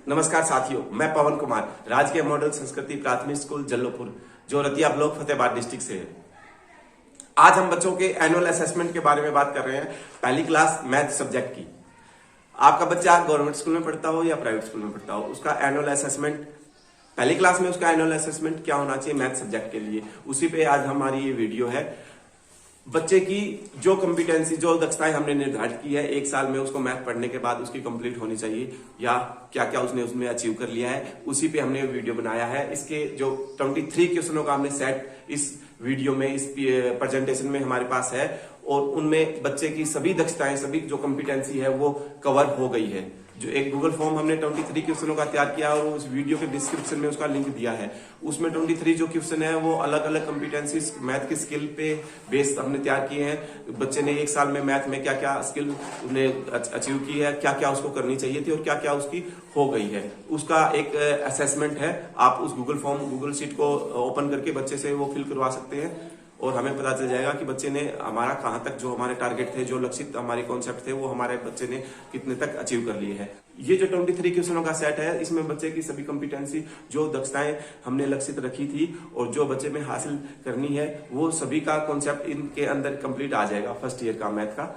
नमस्कार साथियों, मैं पवन कुमार, राजकीय मॉडल संस्कृति प्राथमिक स्कूल जल्लोपुर, जो रतिया ब्लॉक फतेहाबाद डिस्ट्रिक्ट से है। आज हम बच्चों के एनुअल असेसमेंट के बारे में बात कर रहे हैं, पहली क्लास मैथ सब्जेक्ट की। आपका बच्चा गवर्नमेंट स्कूल में पढ़ता हो या प्राइवेट स्कूल में पढ़ता हो, उसका एनुअल असेसमेंट पहली क्लास में उसका एनुअल असेसमेंट क्या होना चाहिए मैथ सब्जेक्ट के लिए, उसी पे आज हमारी ये वीडियो है। बच्चे की जो कॉम्पिटेंसी, जो दक्षताएं हमने निर्धारित की है, एक साल में उसको मैथ पढ़ने के बाद उसकी कंप्लीट होनी चाहिए, या क्या क्या उसने उसमें अचीव कर लिया है, उसी पे हमने वीडियो बनाया है। इसके जो 23 क्वेश्चनों का हमने सेट इस वीडियो में, इस प्रेजेंटेशन में हमारे पास है, और उनमें बच्चे की सभी दक्षताएं, सभी जो कॉम्पिटेंसी है वो कवर हो गई है। जो एक गूगल फॉर्म हमने 23 क्वेश्चनों का तैयार किया और उस वीडियो के डिस्क्रिप्शन में उसका लिंक दिया है। उसमें 23 जो क्वेश्चन है वो अलग अलग कॉम्पिटेंसी मैथ की स्किल पे बेस्ड हमने तैयार किए हैं। बच्चे ने एक साल में मैथ में क्या क्या स्किल उसने अचीव की है, क्या क्या उसको करनी चाहिए थी और क्या क्या उसकी हो गई है, उसका एक असेसमेंट है। आप उस गूगल शीट को ओपन करके बच्चे से वो फिल करवा सकते हैं और हमें पता चल जाएगा कि बच्चे ने हमारा कहां तक, जो हमारे टारगेट थे, जो लक्षित हमारे कॉन्सेप्ट थे, वो हमारे बच्चे ने कितने तक अचीव कर लिए हैं। ये जो 23 क्वेश्चनों का सेट है, इसमें बच्चे की सभी कॉम्पिटेंसी, जो दक्षताएं हमने लक्षित रखी थी और जो बच्चे में हासिल करनी है, वो सभी का कॉन्सेप्ट इनके अंदर कंप्लीट आ जाएगा फर्स्ट ईयर का मैथ का,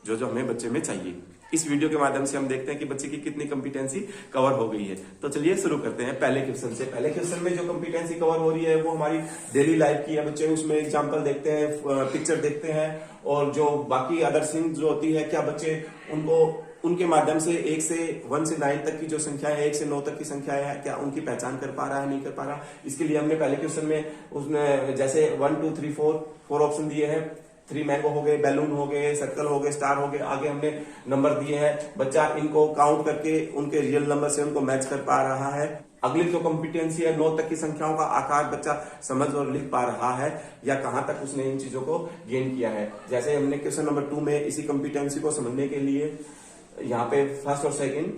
जो जो हमें बच्चे में चाहिए। इस वीडियो के माध्यम से हम देखते हैं कि बच्चे की कितनी कॉम्पिटेंसी कवर हो गई है। तो चलिए शुरू करते हैं पहले क्वेश्चन से। पहले क्वेश्चन में जो कॉम्पिटेंसी कवर हो रही है वो हमारी डेली लाइफ की है। बच्चे उसमें एग्जांपल देखते हैं, पिक्चर देखते हैं, और जो बाकी अदर थिंग्स जो होती है, क्या बच्चे उनको उनके माध्यम से 1 से 9 तक की जो संख्या है, 1 से 9 तक की संख्या है, क्या उनकी पहचान कर पा रहा है, नहीं कर पा रहा। इसके लिए हमने पहले क्वेश्चन में उसने जैसे 1 2 3 4 ऑप्शन दिए हैं। 3 मैंगो हो गए, बैलून हो गए, सर्कल हो गए, स्टार हो गए, आगे हमने नंबर दिए हैं। बच्चा इनको काउंट करके उनके रियल नंबर से उनको मैच कर पा रहा है। अगली जो कॉम्पिटेंसी है, 9 तक की संख्याओं का आकार बच्चा समझ और लिख पा रहा है, या कहां तक उसने इन चीजों को गेन किया है। जैसे हमने क्वेश्चन नंबर 2 में इसी कॉम्पिटेंसी को समझने के लिए यहाँ पे फर्स्ट और सेकंड,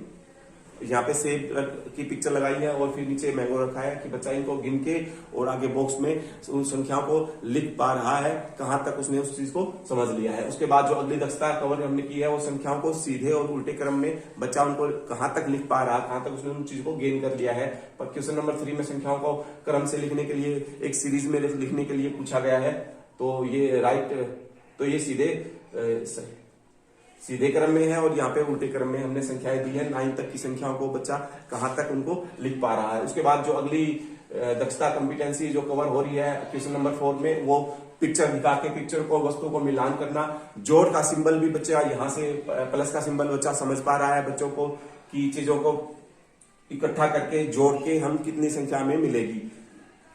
यहाँ पे सेब की पिक्चर लगाई है और फिर नीचे मैंगो रखा है कि बच्चा इनको गिन के और आगे बॉक्स में उन संख्याओं को लिख पा रहा है, कहां तक उसने उस चीज को समझ लिया है। उसके बाद जो अगली दक्षता कवर हमने की है, वो संख्याओं को सीधे और उल्टे क्रम में बच्चा उनको कहां तक लिख पा रहा है, कहां तक उसने उन चीज को गेन कर लिया है। पर क्वेश्चन नंबर 3 में संख्याओं को क्रम से लिखने के लिए, एक सीरीज में लिखने के लिए पूछा गया है। तो ये सीधे क्रम में है और यहाँ पे उल्टे क्रम में हमने संख्याएं दी है। 9 तक की संख्याओं को बच्चा कहां तक उनको लिख पा रहा है। उसके बाद जो अगली दक्षता कॉम्पिटेंसी जो कवर हो रही है क्वेश्चन नंबर 4 में, वो पिक्चर दिखा के पिक्चर को, वस्तु को मिलान करना। जोड़ का सिंबल भी बच्चा यहाँ से, प्लस का सिंबल बच्चा समझ पा रहा है बच्चों को, कि चीजों को इकट्ठा करके जोड़ के हम कितनी संख्या में मिलेगी।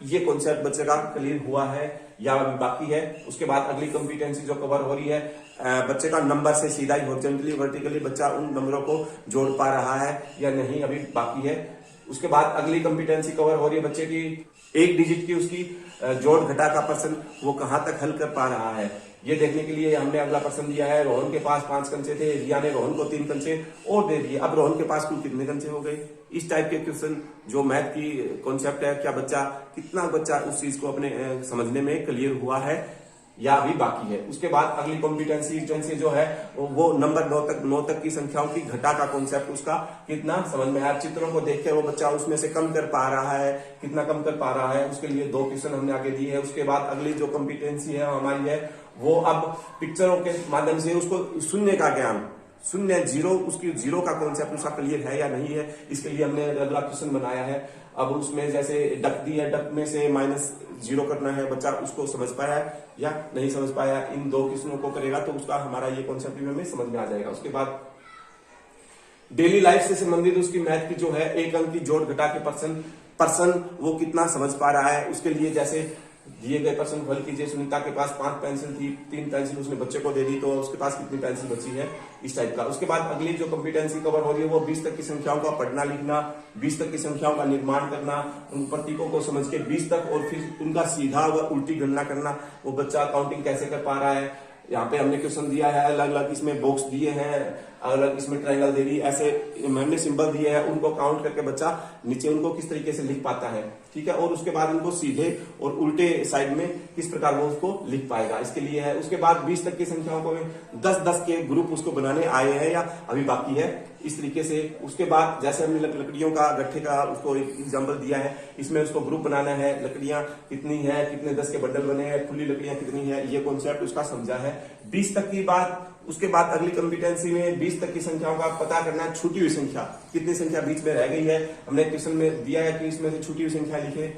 ये कॉन्सेप्ट बच्चे का क्लियर हुआ है या अभी बाकी है। उसके बाद अगली कॉम्पिटेंसी जो कवर हो रही है, बच्चे का नंबर से सीधा ही हॉरिजॉन्टली वर्टिकली बच्चा उन नंबरों को जोड़ पा रहा है या नहीं, अभी बाकी है। उसके बाद अगली कॉम्पिटेंसी कवर हो रही है बच्चे की 1 डिजिट की, उसकी जोड़ घटा का प्रश्न वो कहां तक हल कर पा रहा है। ये देखने के लिए हमने अगला प्रश्न दिया है। रोहन के पास 5 कंचे थे, रिया ने रोहन को 3 कंचे और दे दिए। अब रोहन के पास कुल कितने कंचे हो गए। इस टाइप के क्वेश्चन जो मैथ की कॉन्सेप्ट है, क्या कितना बच्चा उस चीज को अपने समझने में क्लियर हुआ है या अभी बाकी है। उसके बाद अगली कॉम्पिटेंसी जो है वो नंबर 9 तक की संख्याओं की घटा का कॉन्सेप्ट उसका कितना समझ में आया। चित्रों को देख के वो बच्चा उसमें से कम कर पा रहा है, कितना कम कर पा रहा है, उसके लिए 2 क्वेश्चन हमने आगे दिए है। उसके बाद अगली जो कॉम्पिटेंसी है हमारी है, वो अब पिक्चरों के माध्यम से उसको शून्य का ज्ञान, शून्य जीरो, उसकी जीरो का कॉन्सेप्ट उसका क्लियर है या नहीं है। इसके लिए हमने अगला क्वेश्चन बनाया है। अब उसमें जैसे डक दी है, डक में से -0 करना है, बच्चा उसको समझ पाया या नहीं समझ पाया। इन 2 क्वेश्चनों को करेगा तो उसका हमारा ये कॉन्सेप्ट में समझ में आ जाएगा। उसके बाद डेली लाइफ से संबंधित उसकी मैथ की जो है 1 अंक की जोड़ घटा के पर्सन वो कितना समझ पा रहा है। उसके लिए जैसे दिए गए प्रश्न हल कीजिए। सुनीता के पास 5 पेंसिल थी, 3 पेंसिल उसने बच्चे को दे दी, तो उसके पास कितनी पेंसिल बची है, इस टाइप का। उसके बाद अगली जो कॉम्पिटेंसी कवर हो रही है वो 20 तक की संख्याओं का पढ़ना लिखना, 20 तक की संख्याओं का निर्माण करना, उन प्रतीकों को समझ के 20 तक और फिर उनका सीधा व उल्टी गणना करना, वो बच्चा काउंटिंग कैसे कर पा रहा है। यहाँ पे हमने क्वेश्चन दिया है अलग अलग, इसमें बॉक्स दिए हैं अलग इसमें ट्रायंगल दे दी, ऐसे हमने सिंबल दिए हैं, उनको काउंट करके बच्चा नीचे उनको किस तरीके से लिख पाता है, ठीक है। और उसके बाद उनको सीधे और उल्टे साइड में किस प्रकार वो उसको लिख पाएगा, इसके लिए है। उसके बाद 20 तक की संख्याओं को 10-10 के ग्रुप उसको बनाने आए हैं या अभी बाकी है, इस तरीके से। उसके बाद जैसे हमने लकड़ियों का गट्ठे का उसको एक एग्जांपल दिया है, इसमें उसको ग्रुप बनाना है, लकड़ियां कितनी है, कितने 10 के बंडल बने हैं, खुली लकड़ियां कितनी है, ये कॉन्सेप्ट उसका समझा है। 20 तक की बात, उसके बाद अगली कॉम्पिटेंसी में 20 तक की संख्याओं का पता करना, छूटी हुई संख्या कितनी संख्या बीच में रह गई है, हमने क्वेश्चन में दिया है कि इसमें से छूटी हुई संख्या लिखे।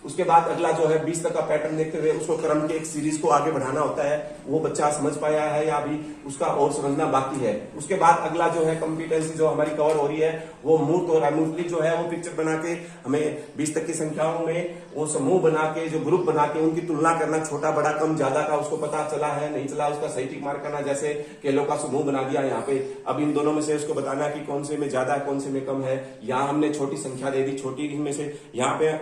उसके बाद अगला जो है 20 तक का पैटर्न देखते हुए उसको क्रम के एक सीरीज को आगे बढ़ाना होता है, वो बच्चा समझ पाया है या अभी उसका और समझना बाकी है। उसके बाद अगला जो है कॉम्पिटेंसी जो हमारी कवर हो रही है वो मूर्त और अमूर्त जो है वो पिक्चर बना के हमें 20 तक की संख्याओं में वो समूह बना के जो ग्रुप बना के उनकी तुलना करना, छोटा बड़ा कम ज्यादा का उसको पता चला है नहीं चला, उसका सही टिक मार्क करना। जैसे केलों का समूह बना दिया यहाँ पे, अब इन दोनों में से उसको बताना कि कौन से में ज्यादा है कौन से में कम है। यहाँ हमने छोटी संख्या दे दी, छोटी इनमें से यहाँ पे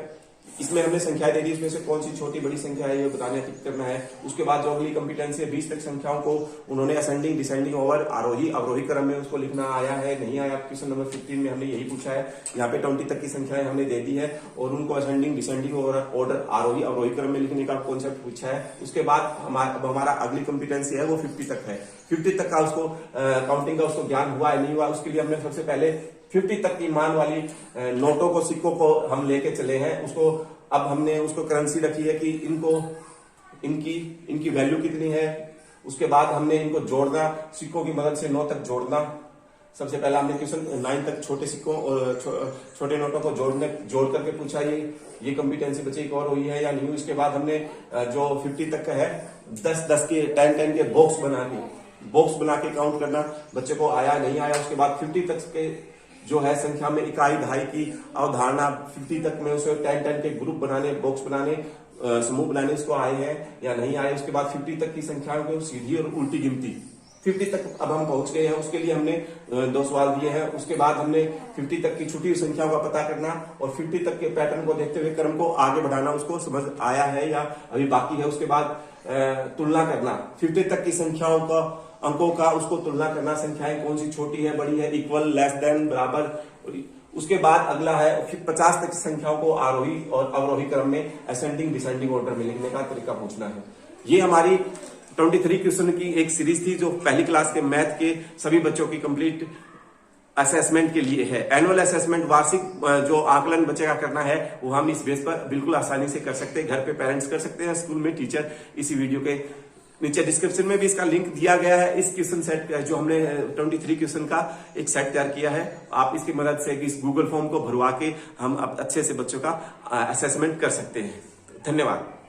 इसमें हमने संख्या दे दी, इसमें से कौन सी छोटी बड़ी संख्या है ये बताने करना है। उसके बाद जो अगली कॉम्पिटेंसी है 20 तक संख्याओं को उन्होंने असेंडिंग डिसेंडिंग ओवर आरोही अवरोही क्रम में उसको लिखना आया है नहीं आया। क्वेश्चन नंबर 15 में हमने यही पूछा है। यहाँ पे 20 तक की संख्याएं हमने दे दी है और उनको असेंडिंग डिसेंडिंग ओवर ऑर्डर आरोही अवरोही क्रम में लिखने का कॉन्सेप्ट पूछा है। उसके बाद हमारा अगली कॉम्पिटेंसी है वो 50 तक है। 50 तक का उसको काउंटिंग का उसको ज्ञान हुआ है नहीं हुआ, उसके लिए हमने सबसे पहले 50 तक की मान वाली नोटों को सिक्कों को हम लेके चले हैं। उसको अब हमने उसको करेंसी रखी है कि इनकी वैल्यू कितनी है। उसके बाद हमने इनको जोड़ना, सिक्कों की मदद से 9 तक जोड़ना। सबसे पहला हमने क्वेश्चन 9 तक छोटे सिक्कों और छोटे नोटों को जोड़ करके पूछा, ये कॉम्पिटेंसी बच्चे कवर हुई है या नहीं हुई। इसके बाद हमने जो 50 तक का है 10-10 के 10-10 के बॉक्स बना के काउंट करना, बच्चे को आया नहीं आया। उसके बाद 50 तक के जो है संख्या में इकाई दहाई की अवधारणा, 50 तक में उसे 10-10 के ग्रुप बनाने, बॉक्स बनाने, समूह बनाने इसको आए हैं या नहीं आए। उसके बाद 50 तक की संख्याओं को सीधी और उल्टी गिनती, 50 तक अब हम पहुंच गए हैं। उसके लिए हमने 2 सवाल दिए हैं। उसके बाद हमने 50 तक की छुट्टी हुई संख्याओं का पता करना और 50 तक के पैटर्न को देखते हुए क्रम को आगे बढ़ाना, उसको समझ आया है या अभी बाकी है। उसके बाद तुलना करना, 50 तक की संख्याओं का अंकों का उसको तुलना करना, संख्याएं कौन सी छोटी है बड़ी है, इक्वल लेस देन बराबर। उसके बाद अगला है 50 तक की संख्याओं को आरोही और अवरोही क्रम में असेंडिंग डिसेंडिंग ऑर्डर में लिखने का तरीका पूछना है। ये हमारी 23 क्वेश्चन की एक सीरीज थी जो पहली क्लास के मैथ के सभी बच्चों की कंप्लीट असेसमेंट के लिए है। एनुअल असेसमेंट वार्षिक जो आकलन बच्चे का करना है वो हम इस बेस पर बिल्कुल आसानी से कर सकते हैं। घर पे पेरेंट्स कर सकते हैं, स्कूल में टीचर। इसी वीडियो के नीचे डिस्क्रिप्शन में भी इसका लिंक दिया गया है। इस क्वेश्चन सेट जो हमने 23 क्वेश्चन का एक सेट तैयार किया है, आप इसकी मदद से इस गूगल फॉर्म को भरवा के हम अच्छे से बच्चों का असेसमेंट कर सकते हैं। धन्यवाद।